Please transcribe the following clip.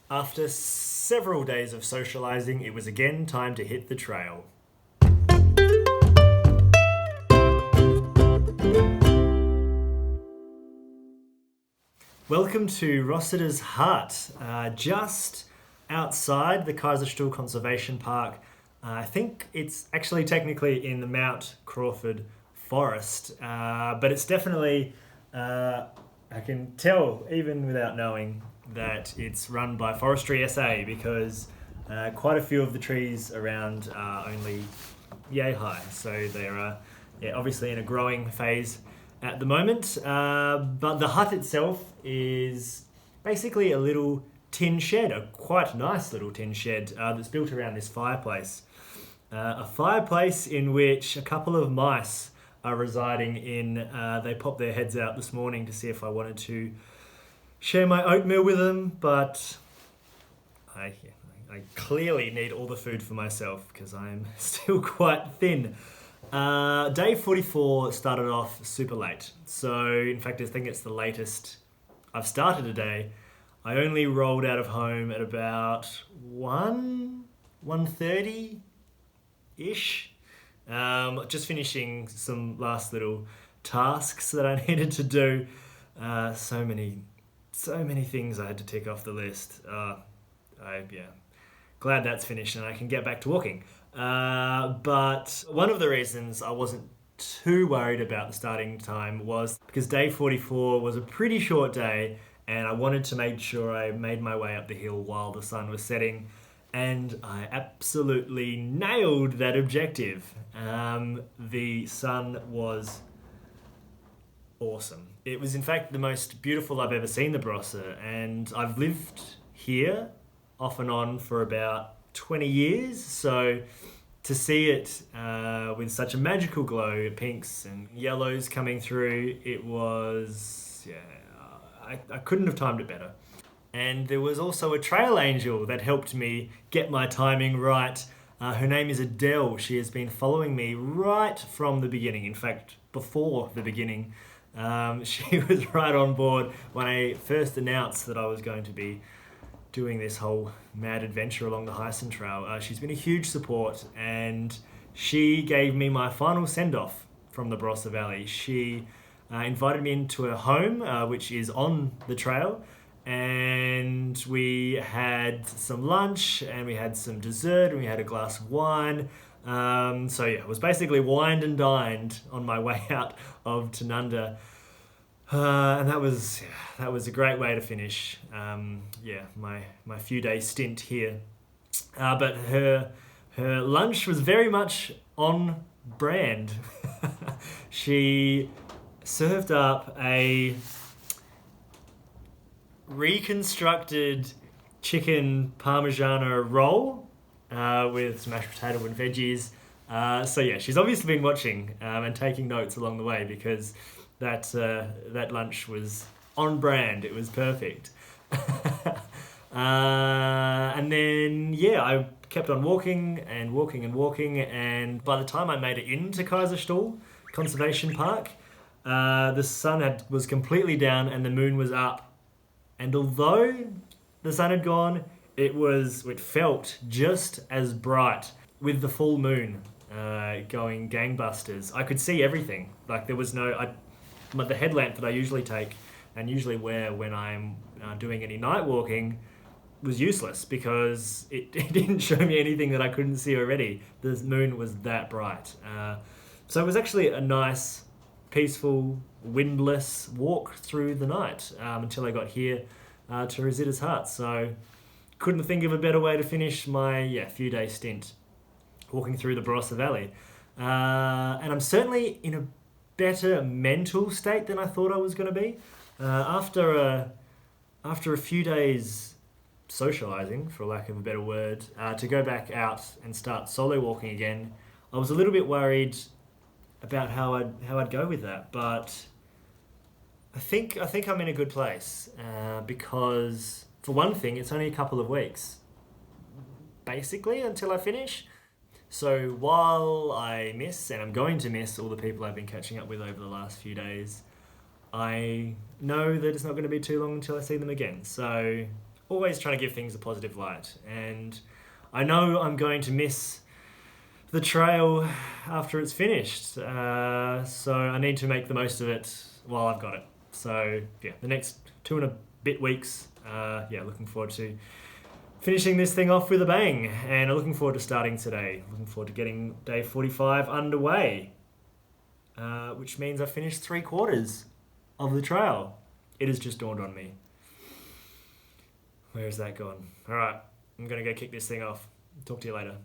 After several days of socialising, it was again time to hit the trail. Welcome to Rossiters Hut, just outside the Kaiserstuhl Conservation Park. I think it's actually technically in the Mount Crawford Forest, but it's definitely, I can tell even without knowing that it's run by Forestry SA because quite a few of the trees around are only yay high, so they're obviously in a growing phase at the moment, but the hut itself is basically a little tin shed, a quite nice little tin shed that's built around this fireplace. A fireplace in which a couple of mice are residing in. They popped their heads out this morning to see if I wanted to share my oatmeal with them, but I clearly need all the food for myself because I'm still quite thin. Day 44 started off super late. So, in fact, I think it's the latest I've started a day. I only rolled out of home at about 1:30-ish. Just finishing some last little tasks that I needed to do. So many things I had to tick off the list. Glad that's finished and I can get back to walking. But one of the reasons I wasn't too worried about the starting time was because day 44 was a pretty short day and I wanted to make sure I made my way up the hill while the sun was setting, and I absolutely nailed that objective. The sun was awesome. It was in fact the most beautiful I've ever seen the Barossa, and I've lived here off and on for about 20 years, so to see it with such a magical glow, pinks and yellows coming through, it was, I couldn't have timed it better. And there was also a trail angel that helped me get my timing right. Her name is Adele. She has been following me right from the beginning. In fact, before the beginning. She was right on board when I first announced that I was going to be doing this whole mad adventure along the Heysen Trail. She's been a huge support, and she gave me my final send-off from the Barossa Valley. She invited me into her home, which is on the trail, and we had some lunch, and we had some dessert, and we had a glass of wine. It was basically wined and dined on my way out of Tanunda. And that was a great way to finish my few day stint here. But her lunch was very much on brand. She served up a reconstructed chicken parmigiano roll with some mashed potato and veggies. She's obviously been watching and taking notes along the way because that lunch was on brand. It was perfect. And then, I kept on walking, and by the time I made it into Kaiserstuhl Conservation Park, the sun was completely down and the moon was up. And although the sun had gone, it felt just as bright with the full moon going gangbusters. I could see everything. Like there was the headlamp that I usually take and usually wear when I'm doing any night walking was useless because it didn't show me anything that I couldn't see already. The moon was that bright. So it was actually a nice, peaceful, windless walk through the night until I got here to Rossiters Hut. So couldn't think of a better way to finish my few day stint walking through the Barossa Valley. And I'm certainly in a better mental state than I thought I was going to be. After a few days socialising, for lack of a better word, to go back out and start solo walking again, I was a little bit worried about how I'd go with that, but I think I'm in a good place because, for one thing, it's only a couple of weeks, basically, until I finish. So while I miss, and I'm going to miss, all the people I've been catching up with over the last few days, I know that it's not going to be too long until I see them again. So always trying to give things a positive light. And I know I'm going to miss the trail after it's finished. So I need to make the most of it while I've got it. So yeah, the next 2 and a bit weeks, looking forward to finishing this thing off with a bang. And I'm looking forward to starting today. Looking forward to getting day 45 underway, which means I've finished 3/4 of the trail. It has just dawned on me. Where has that gone? All right, I'm going to go kick this thing off. Talk to you later.